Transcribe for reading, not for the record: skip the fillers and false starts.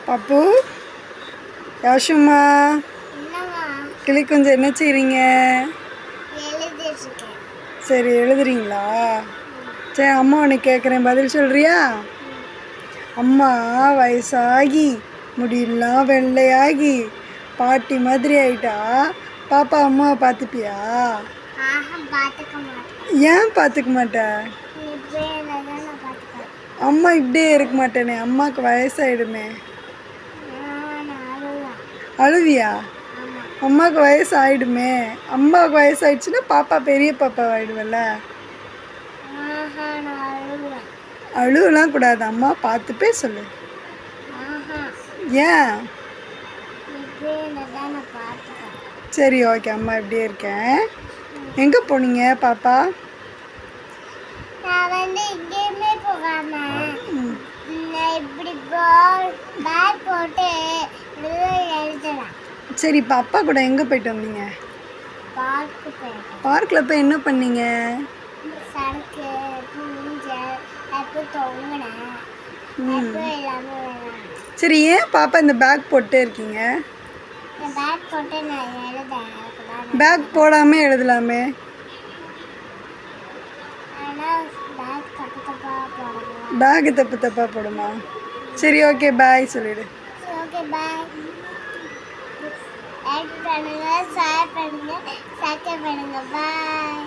பாப்பு யாஷும்மா கிளி கொஞ்சம் என்ன செய்கிறீங்க? சரி எழுதுறீங்களா? சரி அம்மா உனக்கு கேட்குறேன், பதில் சொல்கிறியா? அம்மா வயசாகி முடியெல்லாம் வெள்ளையாகி பாட்டி மாதிரி ஆயிட்டா, பாப்பா அம்மாவை பார்த்துப்பியா? ஏன் பார்த்துக்க மாட்டே? அம்மா இப்படியே இருக்க மாட்டேனே, அம்மாவுக்கு வயசாயிடுமே. அழுவியா? அம்மாவுக்கு வயசு ஆயிடுமே. அம்மாவுக்கு வயசாயிடுச்சுன்னா பாப்பா பெரிய பாப்பா ஆயிடுவல்ல. அழுவலாம் கூடாது, அம்மா பார்த்துப்பே சொல்லு. ஏன்? சரி ஓகே, அம்மா இப்படியே இருக்கேன். எங்கே போனீங்க பாப்பா? சரி இப்போ அப்பா கூட எங்கே போயிட்டு வந்தீங்க? பார்க்கில் போய் என்ன பண்ணீங்க? சரி ஏன் பாப்பா இந்த பேக் போட்டே இருக்கீங்க? பேக் போடாமல் எழுதலாமே. பேக் தப்பு தப்பாக போடுமா? சரி ஓகே பாய் சொல்லிடு. லைக் பண்ணுங்க, ஷேர் பண்ணுங்க, சப்ஸ்கிரைப் பண்ணுங்க. பாய்.